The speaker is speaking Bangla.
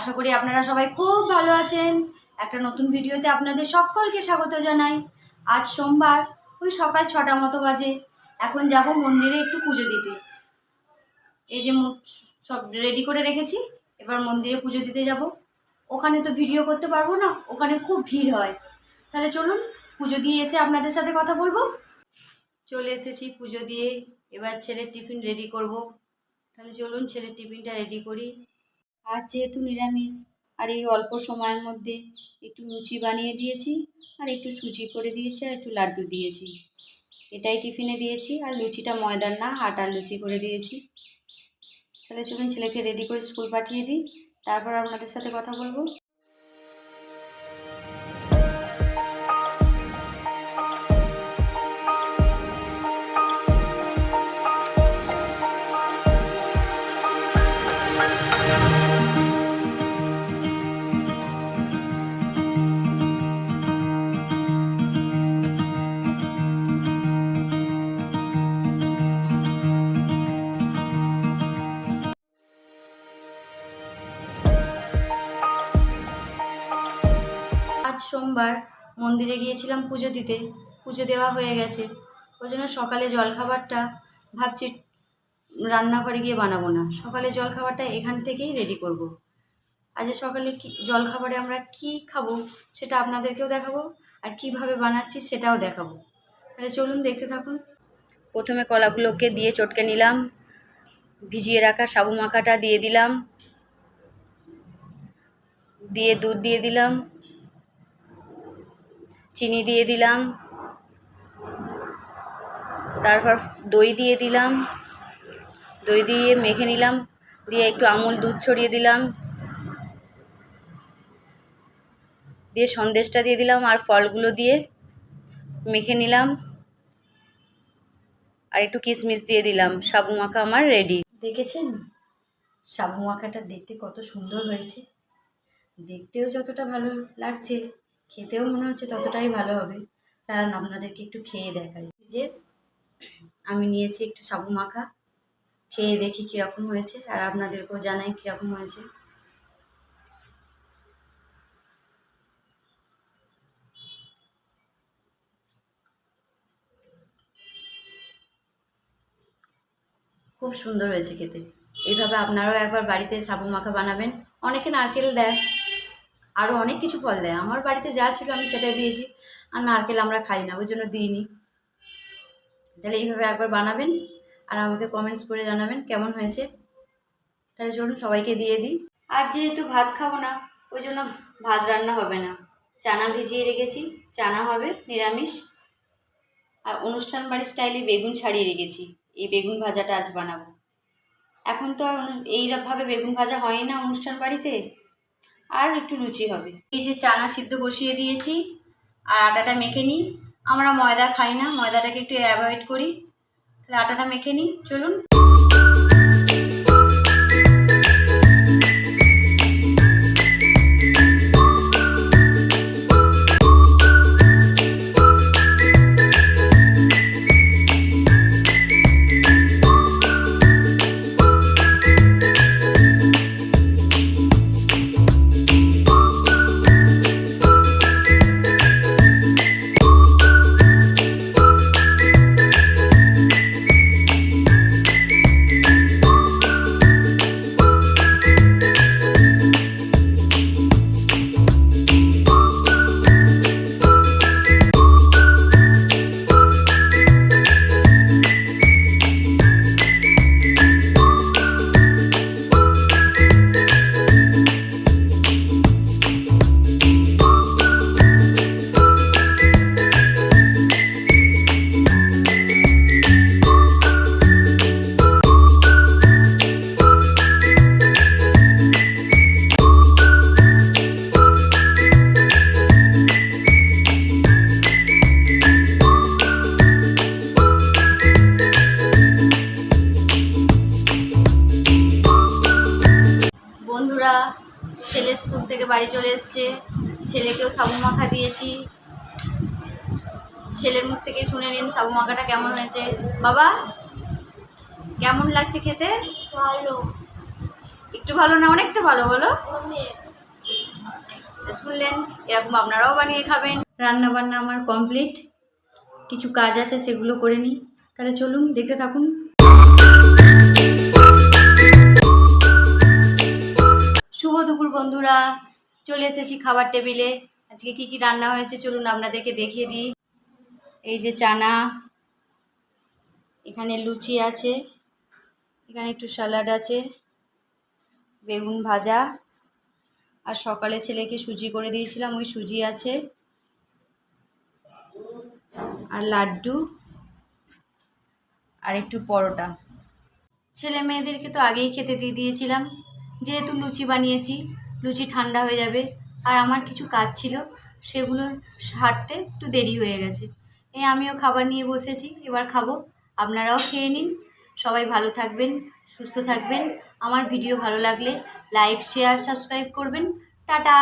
আশা করি আপনারা সবাই খুব ভালো আছেন। একটা নতুন ভিডিওতে আপনাদের সকলকে স্বাগত জানাই। আজ সোমবার, ওই সকাল 6টা মতো বাজে। এখন যাব মন্দিরে একটু পুজো দিতে। এই যে সব রেডি করে রেখেছি, এবার মন্দিরে পুজো দিতে যাব। ওখানে তো ভিডিও করতে পারবো না, ওখানে খুব ভিড় হয়। তাহলে চলুন পুজো দিয়ে এসে আপনাদের সাথে কথা বলবো। চলে এসেছি পুজো দিয়ে, এবার ছেলের টিফিন রেডি করব। তাহলে চলুন ছেলের টিফিনটা রেডি করি। আজ যেহেতু নিরামিষ, আর এই অল্প সময়ের মধ্যে একটু লুচি বানিয়ে দিয়েছি, আর একটু সুজি করে দিয়েছি, আর একটু লাড্ডু দিয়েছি। এটাই টিফিনে দিয়েছি, আর লুচিটা ময়দার না, আটার লুচি করে দিয়েছি। তাহলে চলুন ছেলেকে রেডি করে স্কুল পাঠিয়ে দিই, তারপর আপনাদের সাথে কথা বলবো। আজ সোমবার, মন্দিরে গিয়েছিলাম পুজো দিতে। পুজো দেওয়া হয়ে গেছে, ওই জন্য সকালে জলখাবারটা ভাবছি রান্নাঘরে গিয়ে বানাবো না, সকালে জলখাবারটা এখান থেকেই রেডি করব। আজ সকালে জলখাবারে আমরা কি খাবো সেটা আপনাদেরকেও দেখাবো, আর কিভাবে বানাচ্ছি সেটাও দেখাবো। তাহলে চলুন দেখতে থাকুন। প্রথমে কলাগুলোকে দিয়ে চটকে নিলাম, ভিজিয়ে রাখা সাবু মাখাটা দিয়ে দিলাম, দিয়ে দুধ দিয়ে দিলাম, চিনি দিয়ে দিলাম, তারপর দই দিয়ে দিলাম, দই দিয়ে মেখে নিলাম, দিয়ে একটু আমুল দুধ ছড়িয়ে দিলাম, দিয়ে সন্দেশটা দিয়ে দিলাম, আর ফলগুলো দিয়ে মেখে নিলাম, আর একটু কিশমিশ দিয়ে দিলাম। সাবু মাখা আমার রেডি। দেখেছেন সাবু মাখাটা দেখতে কত সুন্দর হয়েছে, দেখতেও যতটা ভালো লাগছে, খেতেও মনে হচ্ছে ততটাই ভালো হবে। তারা আপনাদেরকে একটু খেয়ে দেখাই। যে আমি নিয়েছি একটু সাবু মাখা, খেয়ে দেখি কীরকম হয়েছে, আর আপনাদেরকেও জানাই কীরকম হয়েছে। খুব সুন্দর হয়েছে খেতে। এইভাবে আপনারাও একবার বাড়িতে সাবু মাখা বানাবেন। অনেকে নারকেল দেয়, আরও অনেক কিছু ফল দেয়। আমার বাড়িতে যা ছিল আমি সেটাই দিয়েছি, আর নারকেল আমরা খাই না, ওই জন্য দিইনি। তাহলে এইভাবে একবার বানাবেন, আর আমাকে কমেন্টস করে জানাবেন কেমন হয়েছে। তাহলে চলুন সবাইকে দিয়ে দিই। আর যেহেতু ভাত খাবো না, ওই জন্য ভাত রান্না হবে না। চানা ভিজিয়ে রেখেছি, চানা হবে নিরামিষ। আর অনুষ্ঠান বাড়ির স্টাইলে বেগুন ছাড়িয়ে রেখেছি, এই বেগুন ভাজাটা আজ বানাবো। এখন তো আর এইভাবে বেগুন ভাজা হয় না অনুষ্ঠান বাড়িতে। আর একটু লুচি হবে। এই যে চানা সিদ্ধ বসিয়ে দিয়েছি, আর আটাটা মেখে নিই। আমরা ময়দা খাই না, ময়দাটাকে একটু অ্যাভয়েড করি। তাহলে আটাটা মেখে নিই, চলুন। ছেলে স্কুল থেকে বাড়ি চলে এসছে, ছেলেকেও সাবু মাখা দিয়েছি। ছেলের মুখ থেকে শুনে নিন সাবু মাখাটা কেমন হয়েছে। বাবা কেমন লাগছে খেতে? ভালো। একটু ভালো না অনেকটা ভালো বলো? শুনলেন, এরকম আপনারাও বানিয়ে খাবেন। রান্না বান্না আমার কমপ্লিট, কিছু কাজ আছে সেগুলো করে নিই। তাহলে চলুন দেখতে থাকুন। শুভ দুপুর বন্ধুরা, চলে এসেছি খাবার টেবিলে। আজকে কি কি রান্না হয়েছে চলুন আপনাদেরকে দেখিয়ে দিই। এই যে চানা, এখানে লুচি আছে, এখানে একটু স্যালাড আছে, বেগুন ভাজা, আর সকালে ছেলেকে সুজি করে দিয়েছিলাম ওই সুজি আছে, আর লাড্ডু, আর একটু পরোটা। ছেলে মেয়েদেরকে তো আগেই খেতে দিয়ে দিয়েছিলাম, যেহেতু লুচি বানিয়েছি, লুচি ঠান্ডা হয়ে যাবে। আর আমার কিছু কাজ ছিল, সেগুলো সারতে একটু দেরি হয়ে গেছে। আমিও খাবার নিয়ে বসেছি, এবার খাবো। আপনারাও খেয়ে নিন। সবাই ভালো থাকবেন, সুস্থ থাকবেন। আমার ভিডিও ভালো লাগলে লাইক, শেয়ার, সাবস্ক্রাইব করবেন। টাটা।